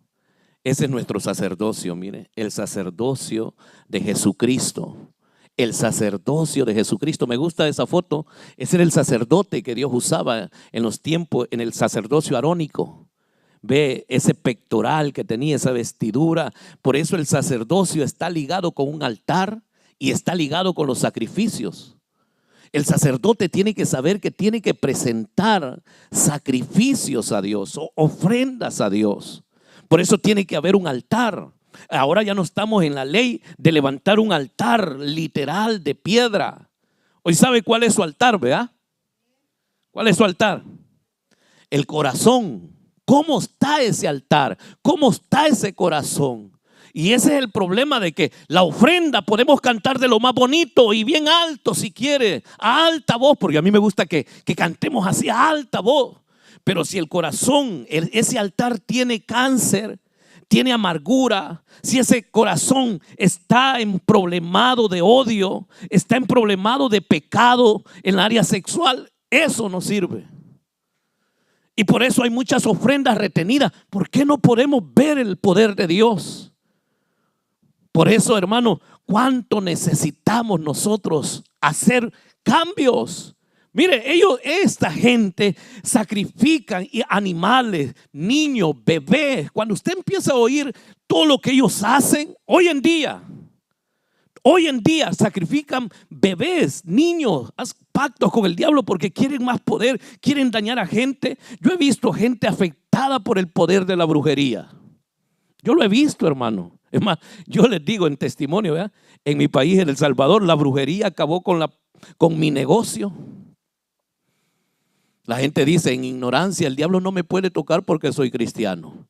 Ese es nuestro sacerdocio, mire, el sacerdocio de Jesucristo. El sacerdocio de Jesucristo. Me gusta esa foto. Ese era el sacerdote que Dios usaba en los tiempos, en el sacerdocio arónico. Ve ese pectoral que tenía, esa vestidura. Por eso el sacerdocio está ligado con un altar y está ligado con los sacrificios. El sacerdote tiene que saber que tiene que presentar sacrificios a Dios, ofrendas a Dios. Por eso tiene que haber un altar. Ahora ya no estamos en la ley de levantar un altar literal de piedra. Hoy sabe cuál es su altar, ¿verdad? ¿Cuál es su altar? El corazón. ¿Cómo está ese altar? ¿Cómo está ese corazón? Y ese es el problema de que la ofrenda podemos cantar de lo más bonito y bien alto si quiere, a alta voz, porque a mí me gusta que cantemos así a alta voz. Pero si el corazón, ese altar tiene cáncer, tiene amargura, si ese corazón está emproblemado de odio, está emproblemado de pecado en el área sexual, eso no sirve. Y por eso hay muchas ofrendas retenidas. ¿Por qué no podemos ver el poder de Dios? Por eso, hermano, ¿cuánto necesitamos nosotros hacer cambios? Mire, esta gente sacrifican animales, niños, bebés. Cuando usted empieza a oír todo lo que ellos hacen, hoy en día sacrifican bebés, niños, hacen pactos con el diablo porque quieren más poder, quieren dañar a gente. Yo he visto gente afectada por el poder de la brujería. Yo lo he visto, hermano. Es más, yo les digo en testimonio, ¿verdad? En mi país, en El Salvador, la brujería acabó con mi negocio. La gente dice en ignorancia, el diablo no me puede tocar porque soy cristiano.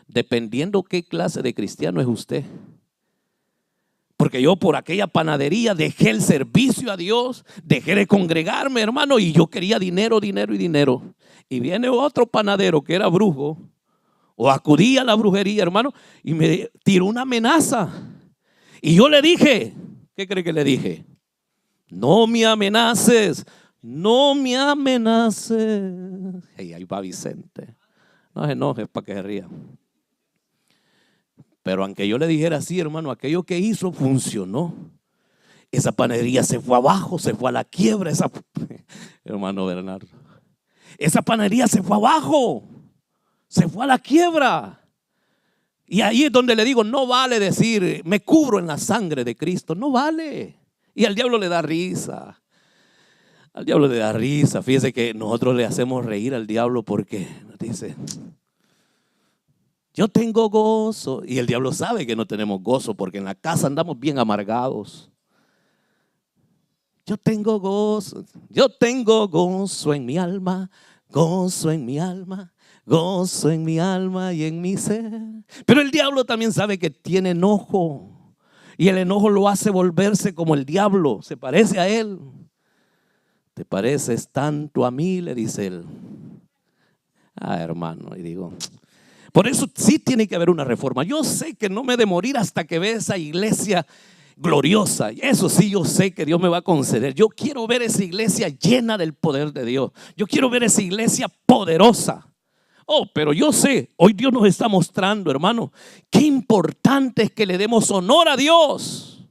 Dependiendo qué clase de cristiano es usted. Porque yo por aquella panadería dejé el servicio a Dios, dejé de congregarme, hermano, y yo quería dinero, dinero y dinero. Y viene otro panadero que era brujo, o acudía a la brujería, hermano, y me tiró una amenaza. Y yo le dije, ¿qué cree que le dije? No me amenaces. No me amenaces. Hey, ahí va Vicente. No se enoje para que se ría. Pero aunque yo le dijera así, hermano, aquello que hizo funcionó. Esa panadería se fue abajo, se fue a la quiebra. Hermano Bernardo, esa panadería se fue abajo, se fue a la quiebra. Y ahí es donde le digo, no vale decir, me cubro en la sangre de Cristo. No vale. Y al diablo le da risa. Al diablo le da risa. Fíjese que nosotros le hacemos reír al diablo porque nos dice, yo tengo gozo. Y el diablo sabe que no tenemos gozo porque en la casa andamos bien amargados. Yo tengo gozo en mi alma, gozo en mi alma, gozo en mi alma y en mi ser. Pero el diablo también sabe que tiene enojo. Y el enojo lo hace volverse como el diablo, se parece a él. ¿Te pareces tanto a mí?, le dice él. Hermano, y digo, por eso sí tiene que haber una reforma. Yo sé que no me he de morir hasta que vea esa iglesia gloriosa. Eso sí, yo sé que Dios me va a conceder. Yo quiero ver esa iglesia llena del poder de Dios. Yo quiero ver esa iglesia poderosa. Pero yo sé, hoy Dios nos está mostrando, hermano, qué importante es que le demos honor a Dios.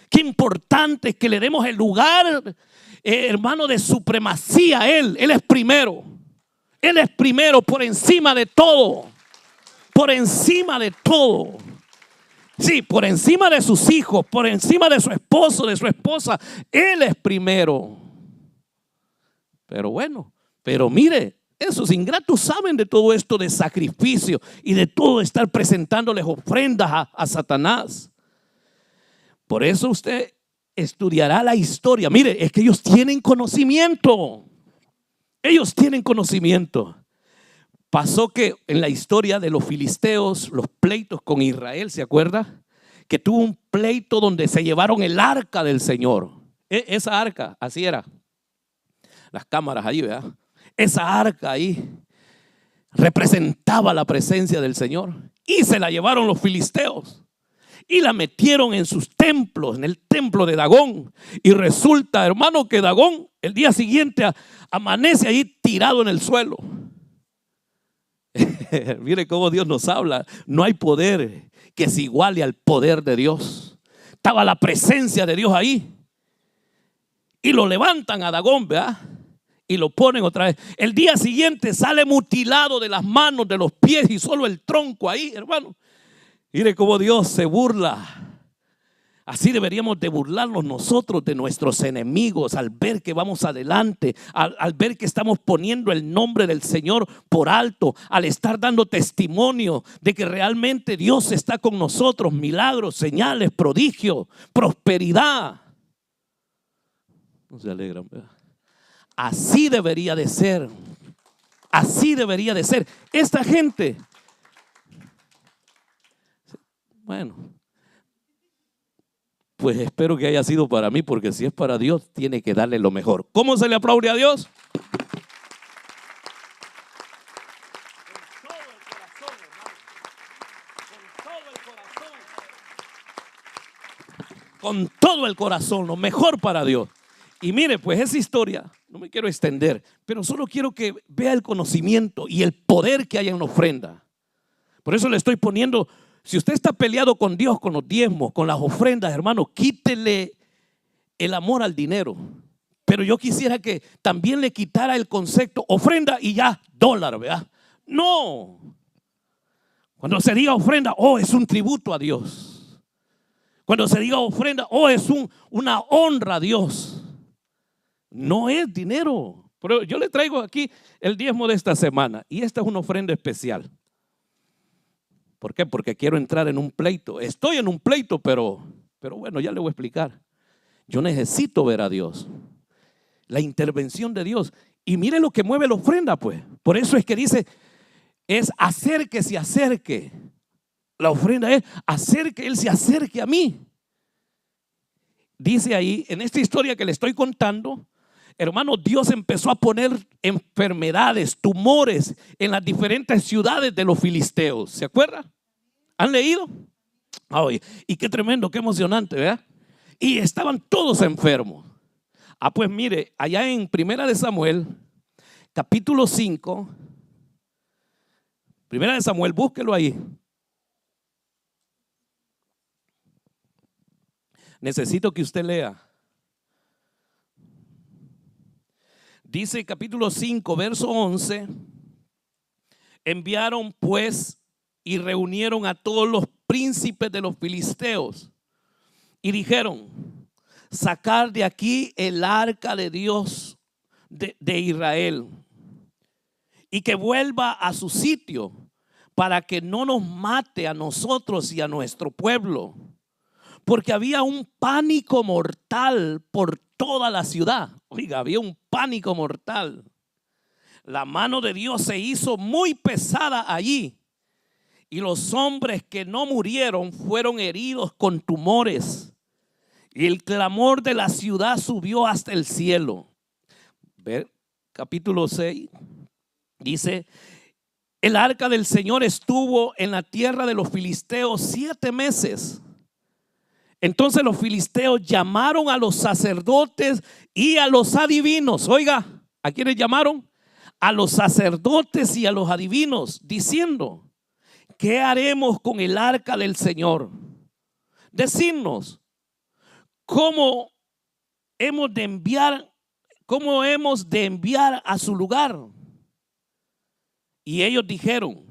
Qué importante es que le demos el lugar, hermano, de supremacía a Él. Él es primero. Él es primero por encima de todo. Por encima de todo. Sí, por encima de sus hijos, por encima de su esposo, de su esposa. Él es primero. Pero bueno, mire, esos ingratos saben de todo esto de sacrificio y de todo estar presentándoles ofrendas a Satanás. Por eso usted estudiará la historia. Mire, es que ellos tienen conocimiento. Ellos tienen conocimiento. Pasó que en la historia de los filisteos, los pleitos con Israel, ¿se acuerda? Que tuvo un pleito donde se llevaron el arca del Señor. Esa arca, así era. Las cámaras allí, ¿verdad? Esa arca ahí representaba la presencia del Señor. Y se la llevaron los filisteos. Y la metieron en sus templos, en el templo de Dagón. Y resulta, hermano, que Dagón el día siguiente amanece ahí tirado en el suelo. Mire cómo Dios nos habla. No hay poder que se iguale al poder de Dios. Estaba la presencia de Dios ahí. Y lo levantan a Dagón, ¿verdad? Y lo ponen otra vez. El día siguiente sale mutilado de las manos, de los pies y solo el tronco ahí, hermano. Mire cómo Dios se burla. Así deberíamos de burlarnos nosotros de nuestros enemigos al ver que vamos adelante, al ver que estamos poniendo el nombre del Señor por alto, al estar dando testimonio de que realmente Dios está con nosotros, milagros, señales, prodigios, prosperidad. No se alegran, ¿verdad? Así debería de ser. Así debería de ser. Esta gente, bueno, pues espero que haya sido para mí, porque si es para Dios, tiene que darle lo mejor. ¿Cómo se le aplaude a Dios? Con todo el corazón, hermano. Con Con todo el corazón, lo mejor para Dios. Y mire, pues esa historia, no me quiero extender, pero solo quiero que vea el conocimiento y el poder que hay en la ofrenda. Por eso le estoy poniendo, si usted está peleado con Dios, con los diezmos, con las ofrendas, hermano, quítele el amor al dinero. Pero yo quisiera que también le quitara el concepto ofrenda y ya dólar, ¿verdad? No. Cuando se diga ofrenda, oh, es un tributo a Dios. Cuando se diga ofrenda, oh, es una honra a Dios. No es dinero. Pero yo le traigo aquí el diezmo de esta semana. Y esta es una ofrenda especial. ¿Por qué? Porque quiero entrar en un pleito. Estoy en un pleito, pero bueno, ya le voy a explicar. Yo necesito ver a Dios. La intervención de Dios. Y mire lo que mueve la ofrenda, pues. Por eso es que dice, es hacer que se acerque. La ofrenda es hacer que Él se acerque a mí. Dice ahí, en esta historia que le estoy contando, hermano, Dios empezó a poner enfermedades, tumores en las diferentes ciudades de los filisteos. ¿Se acuerdan? ¿Han leído? Ay, y qué tremendo, qué emocionante, ¿verdad? Y estaban todos enfermos. Pues mire, allá en Primera de Samuel, capítulo 5, Primera de Samuel, búsquelo ahí. Necesito que usted lea. Dice capítulo 5, verso 11. Enviaron pues y reunieron a todos los príncipes de los filisteos y dijeron: sacar de aquí el arca de Dios de Israel y que vuelva a su sitio para que no nos mate a nosotros y a nuestro pueblo, porque había un pánico mortal por toda la ciudad. Oiga, había un pánico mortal. La mano de Dios se hizo muy pesada allí y los hombres que no murieron fueron heridos con tumores. Y el clamor de la ciudad subió hasta el cielo. Ver, capítulo 6. Dice: el arca del Señor estuvo en la tierra de los filisteos 7 meses. Entonces los filisteos llamaron a los sacerdotes y a los adivinos. Oiga, ¿a quiénes llamaron? A los sacerdotes y a los adivinos, diciendo: ¿qué haremos con el arca del Señor? Decidnos. ¿Cómo hemos de enviar a su lugar? Y ellos dijeron: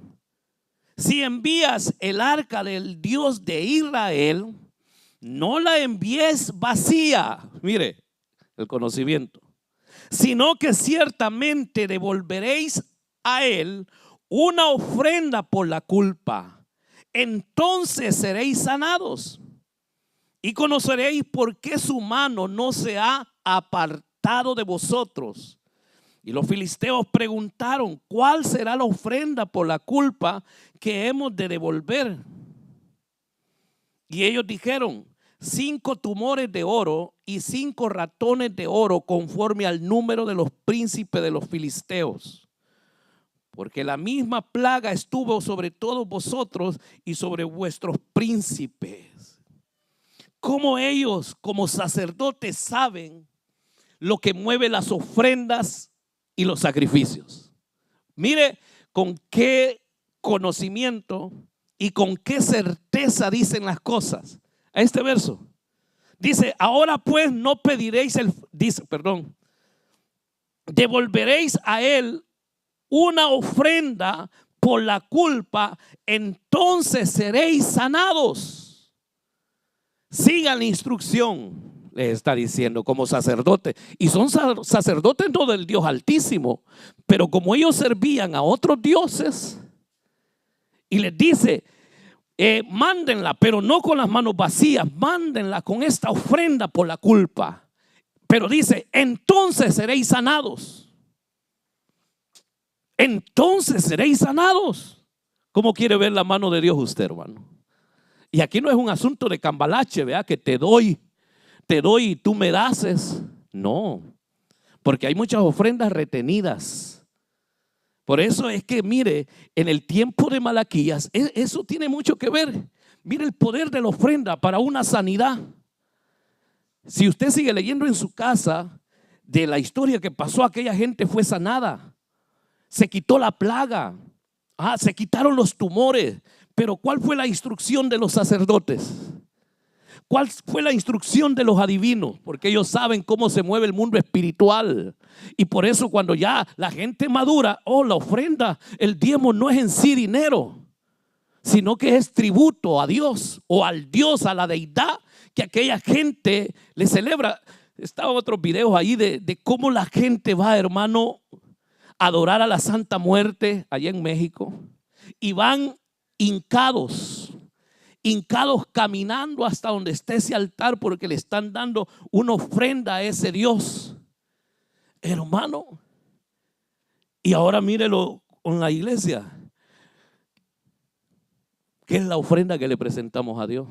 si envías el arca del Dios de Israel, no la envíes vacía. Mire el conocimiento. Sino que ciertamente devolveréis a él una ofrenda por la culpa. Entonces seréis sanados. Y conoceréis por qué su mano no se ha apartado de vosotros. Y los filisteos preguntaron: ¿cuál será la ofrenda por la culpa que hemos de devolver? Y ellos dijeron: 5 tumores de oro y 5 ratones de oro, conforme al número de los príncipes de los filisteos. Porque la misma plaga estuvo sobre todos vosotros y sobre vuestros príncipes. Como ellos, como sacerdotes, saben lo que mueve las ofrendas y los sacrificios. Mire con qué conocimiento y con qué certeza dicen las cosas. A este verso dice: ahora pues no pediréis devolveréis a él una ofrenda por la culpa, entonces seréis sanados. Sigan la instrucción, les está diciendo, como sacerdote. Y son sacerdotes no del Dios Altísimo, pero como ellos servían a otros dioses, y les dice: mándenla, pero no con las manos vacías, mándenla con esta ofrenda por la culpa. Pero dice: entonces seréis sanados. Entonces seréis sanados. ¿Cómo quiere ver la mano de Dios usted, hermano? Y aquí no es un asunto de cambalache, ¿verdad? Que te doy y tú me das. No, porque hay muchas ofrendas retenidas. Por eso es que mire, en el tiempo de Malaquías, eso tiene mucho que ver. Mire el poder de la ofrenda para una sanidad. Si usted sigue leyendo en su casa de la historia que pasó, aquella gente fue sanada. Se quitó la plaga. Se quitaron los tumores. Pero ¿cuál fue la instrucción de los sacerdotes? ¿Cuál fue la instrucción de los adivinos? Porque ellos saben cómo se mueve el mundo espiritual. Y por eso cuando ya la gente madura, la ofrenda, el diezmo no es en sí dinero, sino que es tributo a Dios o al Dios, a la deidad que aquella gente le celebra. Estaban otros videos ahí de cómo la gente va, hermano, a adorar a la Santa Muerte allá en México. Y van hincados caminando hasta donde esté ese altar porque le están dando una ofrenda a ese Dios, hermano. Y ahora mírelo con la iglesia. ¿Qué es la ofrenda que le presentamos a Dios?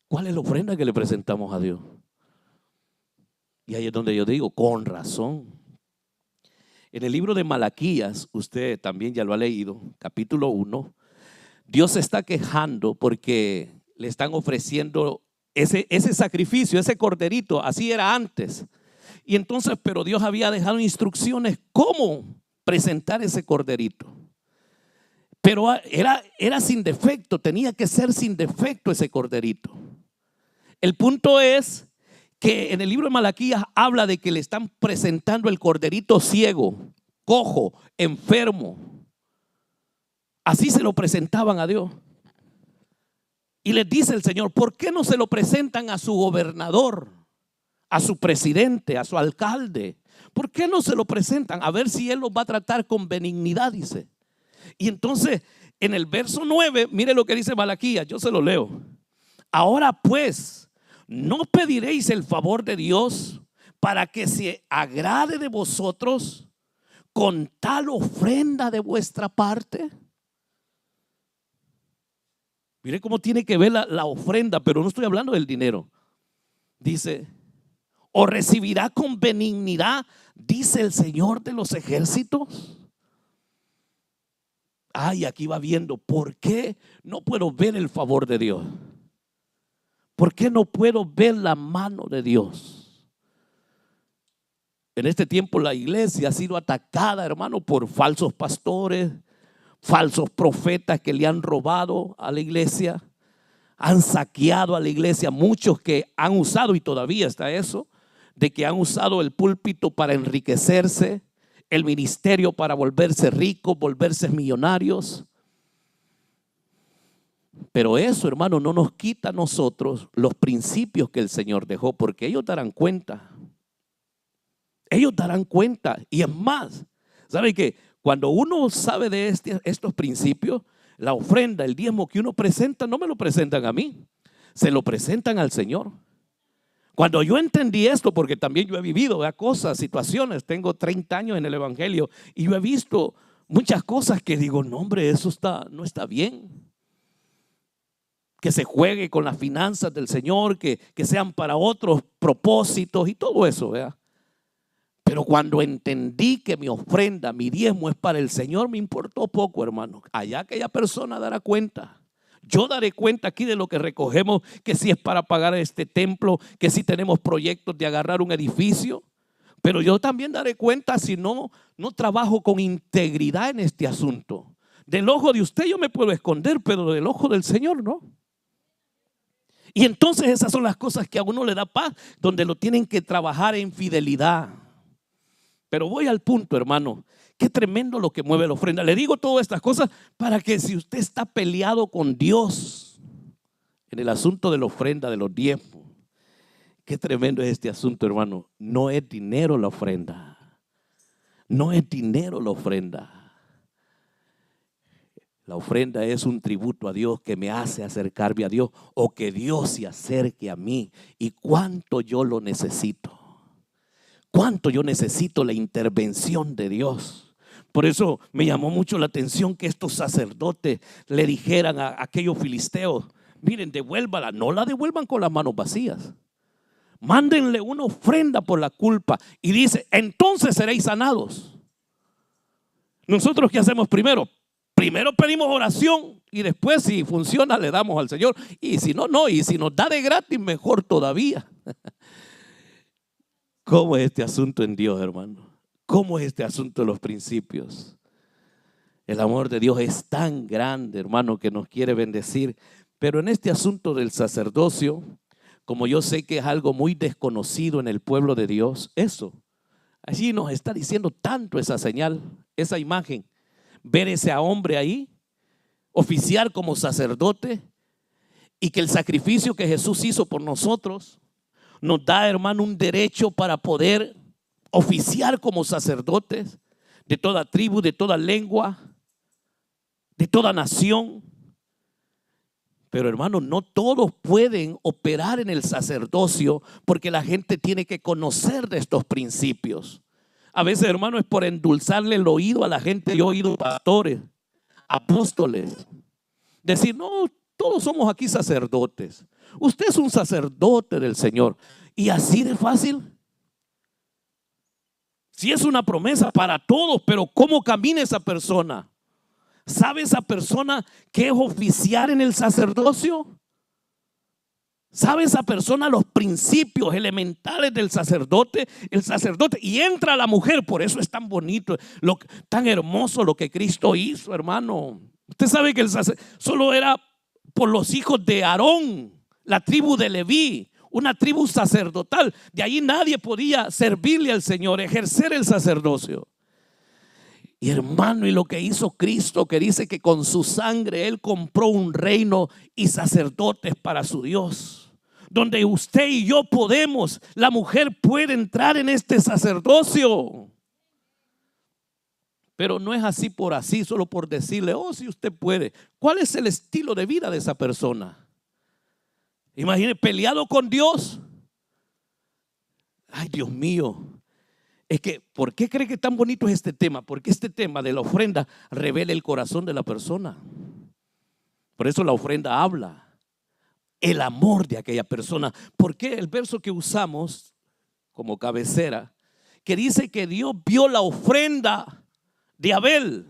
¿Cuál es la ofrenda que le presentamos a Dios? Y ahí es donde yo digo, con razón. En el libro de Malaquías, usted también ya lo ha leído, capítulo 1, Dios se está quejando porque le están ofreciendo ese sacrificio, ese corderito. Así era antes. Y entonces, pero Dios había dejado instrucciones cómo presentar ese corderito. Pero era sin defecto, tenía que ser sin defecto ese corderito. El punto es que en el libro de Malaquías habla de que le están presentando el corderito ciego, cojo, enfermo. Así se lo presentaban a Dios. Y les dice el Señor, ¿por qué no se lo presentan a su gobernador, a su presidente, a su alcalde? ¿Por qué no se lo presentan? A ver si Él los va a tratar con benignidad, dice. Y entonces en el verso 9, mire lo que dice Malaquías, yo se lo leo. Ahora pues, ¿no pediréis el favor de Dios para que se agrade de vosotros con tal ofrenda de vuestra parte? Mire cómo tiene que ver la ofrenda, pero no estoy hablando del dinero. Dice, ¿o recibirá con benignidad, dice el Señor de los ejércitos? Aquí va viendo, ¿por qué no puedo ver el favor de Dios? ¿Por qué no puedo ver la mano de Dios? En este tiempo la iglesia ha sido atacada, hermano, por falsos pastores, falsos profetas que le han robado a la iglesia, han saqueado a la iglesia. Muchos que han usado, y todavía está eso, de que han usado el púlpito para enriquecerse, el ministerio para volverse ricos, volverse millonarios. Pero eso, hermano, no nos quita a nosotros los principios que el Señor dejó, porque ellos darán cuenta. Ellos darán cuenta. Y es más, ¿sabe qué? Cuando uno sabe de estos principios, la ofrenda, el diezmo que uno presenta, no me lo presentan a mí, se lo presentan al Señor. Cuando yo entendí esto, porque también yo he vivido cosas, situaciones, tengo 30 años en el evangelio y yo he visto muchas cosas que digo, no hombre, eso no está bien. Que se juegue con las finanzas del Señor, que sean para otros propósitos y todo eso, ¿verdad? Pero cuando entendí que mi ofrenda, mi diezmo es para el Señor, me importó poco, hermano. Allá aquella persona dará cuenta. Yo daré cuenta aquí de lo que recogemos, que si es para pagar este templo, que si tenemos proyectos de agarrar un edificio. Pero yo también daré cuenta si no trabajo con integridad en este asunto. Del ojo de usted yo me puedo esconder, pero del ojo del Señor no. Y entonces esas son las cosas que a uno le da paz, donde lo tienen que trabajar en fidelidad. Pero voy al punto, hermano. Qué tremendo lo que mueve la ofrenda. Le digo todas estas cosas para que si usted está peleado con Dios en el asunto de la ofrenda, de los diezmos, qué tremendo es este asunto, hermano. No es dinero la ofrenda. No es dinero la ofrenda. La ofrenda es un tributo a Dios que me hace acercarme a Dios o que Dios se acerque a mí. Y cuánto yo lo necesito. Cuánto yo necesito la intervención de Dios. Por eso me llamó mucho la atención que estos sacerdotes le dijeran a aquellos filisteos, miren, devuélvala, no la devuelvan con las manos vacías. Mándenle una ofrenda por la culpa y dice, entonces seréis sanados. ¿Nosotros qué hacemos primero? Primero pedimos oración y después si funciona le damos al Señor. Y si no, no. Y si nos da de gratis, mejor todavía. ¿Cómo es este asunto en Dios, hermano? ¿Cómo es este asunto de los principios? El amor de Dios es tan grande, hermano, que nos quiere bendecir. Pero en este asunto del sacerdocio, como yo sé que es algo muy desconocido en el pueblo de Dios, eso, allí nos está diciendo tanto esa señal, esa imagen. Ver ese hombre ahí, oficiar como sacerdote, y que el sacrificio que Jesús hizo por nosotros nos da, hermano, un derecho para poder oficiar como sacerdotes de toda tribu, de toda lengua, de toda nación. Pero hermano, no todos pueden operar en el sacerdocio porque la gente tiene que conocer de estos principios. A veces, hermano, es por endulzarle el oído a la gente. Yo he oído pastores, apóstoles, decir, no, todos somos aquí sacerdotes. Usted es un sacerdote del Señor. Y así de fácil. Sí es una promesa para todos, pero ¿cómo camina esa persona? ¿Sabe esa persona qué es oficiar en el sacerdocio? ¿Sabe esa persona los principios elementales del sacerdote? El sacerdote, y entra la mujer, por eso es tan bonito, tan hermoso lo que Cristo hizo, hermano. Usted sabe que el sacerdote solo era por los hijos de Aarón, la tribu de Leví, una tribu sacerdotal. De ahí nadie podía servirle al Señor, ejercer el sacerdocio. Y hermano, y lo que hizo Cristo, que dice que con su sangre Él compró un reino y sacerdotes para su Dios, donde usted y yo podemos, la mujer puede entrar en este sacerdocio. Pero no es así por así, solo por decirle, oh, si usted puede. ¿Cuál es el estilo de vida de esa persona? Imagine, peleado con Dios. Ay, Dios mío. Es que, ¿por qué cree que tan bonito es este tema? Porque este tema de la ofrenda revela el corazón de la persona. Por eso la ofrenda habla el amor de aquella persona. ¿Por qué el verso que usamos como cabecera, que dice que Dios vio la ofrenda de Abel,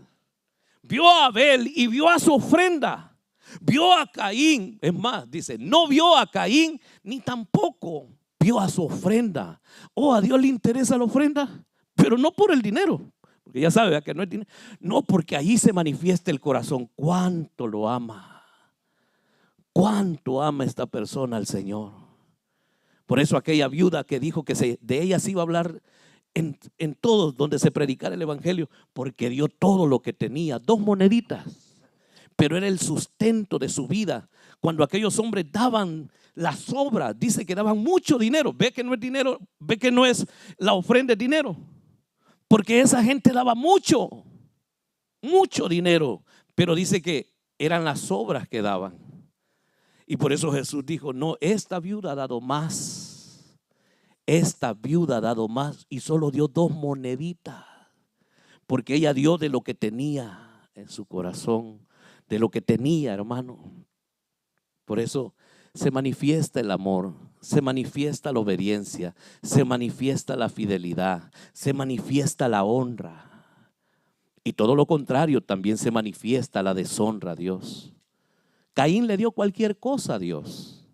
vio a Abel y vio a su ofrenda, vio a Caín? Es más, dice, no vio a Caín ni tampoco vio a su ofrenda. Oh, a Dios le interesa la ofrenda, pero no por el dinero, porque ya sabe que no es dinero. No, porque ahí se manifiesta el corazón. Cuánto lo ama, cuánto ama esta persona al Señor. Por eso aquella viuda que dijo que de ella se iba a hablar en todos donde se predicara el evangelio, porque dio todo lo que tenía, 2 moneditas, pero era el sustento de su vida. Cuando aquellos hombres daban las obras, dice que daban mucho dinero. Ve que no es dinero, ve que no es la ofrenda, es dinero, porque esa gente daba mucho dinero, pero dice que eran las obras que daban. Y por eso Jesús dijo, no, esta viuda ha dado más. Esta viuda ha dado más y solo dio 2 moneditas, porque ella dio de lo que tenía en su corazón, de lo que tenía, hermano. Por eso se manifiesta el amor, se manifiesta la obediencia, se manifiesta la fidelidad, se manifiesta la honra. Y todo lo contrario, también se manifiesta la deshonra a Dios. Caín le dio cualquier cosa a Dios.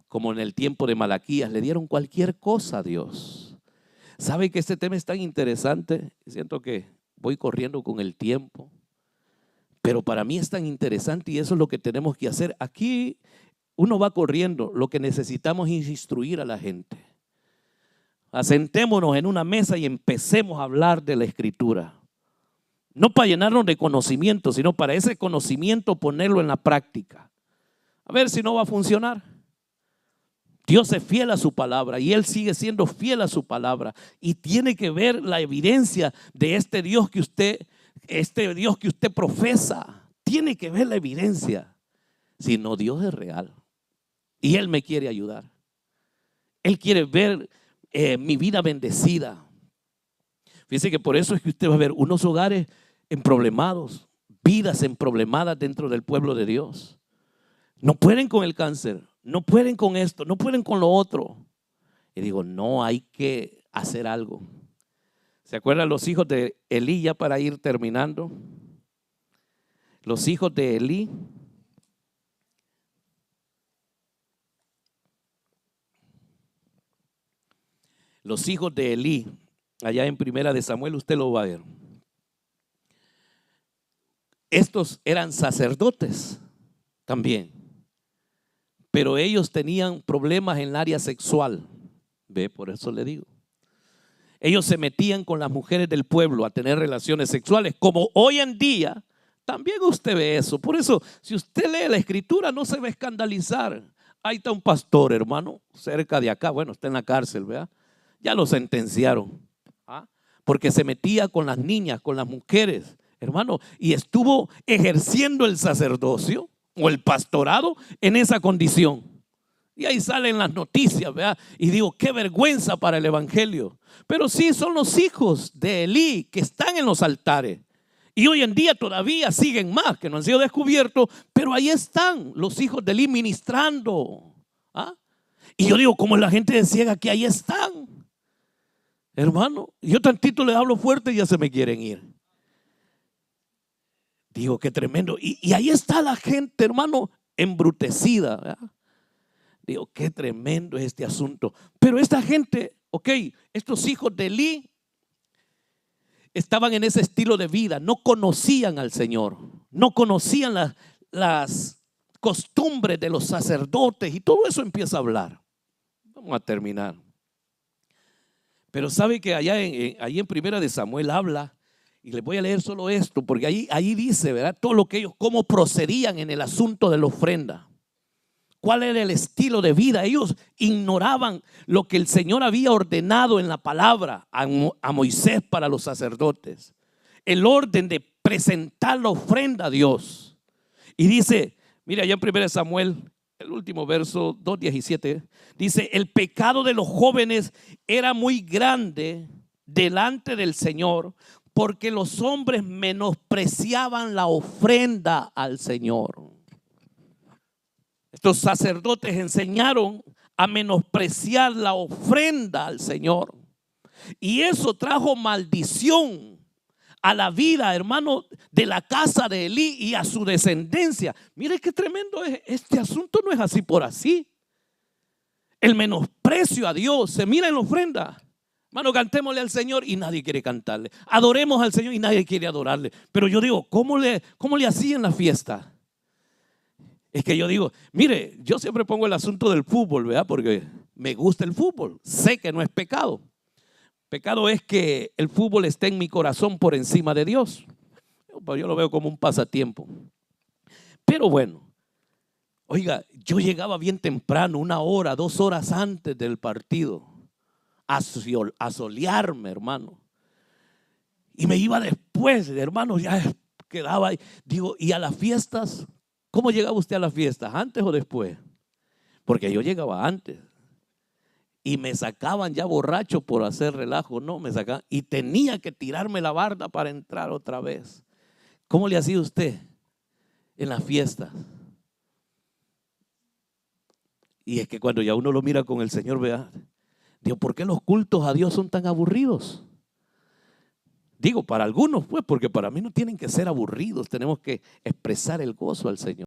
Como en el tiempo de Malaquías, le dieron cualquier cosa a Dios. ¿Sabe que este tema es tan interesante? Siento que voy corriendo con el tiempo, pero para mí es tan interesante y eso es lo que tenemos que hacer. Aquí uno va corriendo, lo que necesitamos es instruir a la gente. Asentémonos en una mesa y empecemos a hablar de la Escritura. No para llenarnos de conocimiento, sino para ese conocimiento ponerlo en la práctica. A ver si no va a funcionar. Dios es fiel a su palabra y Él sigue siendo fiel a su palabra. Y tiene que ver la evidencia de este Dios que usted profesa. Tiene que ver la evidencia. Si no, Dios es real. Y Él me quiere ayudar. Él quiere ver mi vida bendecida. Fíjese que por eso es que usted va a ver unos hogares emproblemados, vidas emproblemadas dentro del pueblo de Dios. No pueden con el cáncer, no pueden con esto, no pueden con lo otro. Y digo, no, hay que hacer algo. ¿Se acuerdan los hijos de Elí, ya para ir terminando? Los hijos de Elí. Los hijos de Elí, allá en Primera de Samuel, usted lo va a ver. Estos eran sacerdotes también, pero ellos tenían problemas en el área sexual. Ve, por eso le digo. Ellos se metían con las mujeres del pueblo a tener relaciones sexuales, como hoy en día también usted ve eso. Por eso, si usted lee la escritura, no se va a escandalizar. Ahí está un pastor, hermano, cerca de acá. Bueno, está en la cárcel, ¿verdad? Ya lo sentenciaron. ¿Ah? Porque se metía con las niñas, con las mujeres, hermano, y estuvo ejerciendo el sacerdocio o el pastorado en esa condición. Y ahí salen las noticias, ¿verdad? Y digo, qué vergüenza para el evangelio. Pero sí, son los hijos de Elí que están en los altares. Y hoy en día todavía siguen más, que no han sido descubiertos, pero ahí están los hijos de Elí ministrando. ¿Ah? Y yo digo, como la gente de ciega que ahí están. Hermano, yo tantito les hablo fuerte y ya se me quieren ir. Digo, qué tremendo. Y ahí está la gente, hermano, embrutecida, ¿verdad? Digo, qué tremendo es este asunto. Pero esta gente, ok, estos hijos de Elí estaban en ese estilo de vida, no conocían al Señor, no conocían las costumbres de los sacerdotes y todo eso empieza a hablar. Vamos a terminar. Pero sabe que allí en Primera de Samuel habla, y les voy a leer solo esto, porque ahí dice, ¿verdad? Todo lo que ellos, cómo procedían en el asunto de la ofrenda. ¿Cuál era el estilo de vida? Ellos ignoraban lo que el Señor había ordenado en la palabra a Moisés para los sacerdotes. El orden de presentar la ofrenda a Dios. Y dice, mira allá en 1 Samuel, el último verso 2:17, dice, el pecado de los jóvenes era muy grande delante del Señor, porque los hombres menospreciaban la ofrenda al Señor. Estos sacerdotes enseñaron a menospreciar la ofrenda al Señor. Y eso trajo maldición a la vida, hermano, de la casa de Elí y a su descendencia. Mire qué tremendo es. Este asunto no es así por así. El menosprecio a Dios se mira en la ofrenda. Hermano, cantémosle al Señor y nadie quiere cantarle. Adoremos al Señor y nadie quiere adorarle. Pero yo digo, ¿cómo le hacían la fiesta? Es que yo digo, mire, yo siempre pongo el asunto del fútbol, ¿verdad? Porque me gusta el fútbol. Sé que no es pecado. Pecado es que el fútbol esté en mi corazón por encima de Dios. Yo lo veo como un pasatiempo. Pero bueno, oiga, yo llegaba bien temprano, 1 hora, 2 horas antes del partido, a solearme, hermano. Y me iba después, hermano, ya quedaba ahí. Digo, ¿y a las fiestas? ¿Cómo llegaba usted a las fiestas? ¿Antes o después? Porque yo llegaba antes. Y me sacaban ya borracho por hacer relajo. No, me sacaban. Y tenía que tirarme la barda para entrar otra vez. ¿Cómo le hacía usted en las fiestas? Y es que cuando ya uno lo mira con el Señor, vea, digo, ¿por qué los cultos a Dios son tan aburridos? Digo, para algunos, pues, porque para mí no tienen que ser aburridos. Tenemos que expresar el gozo al Señor.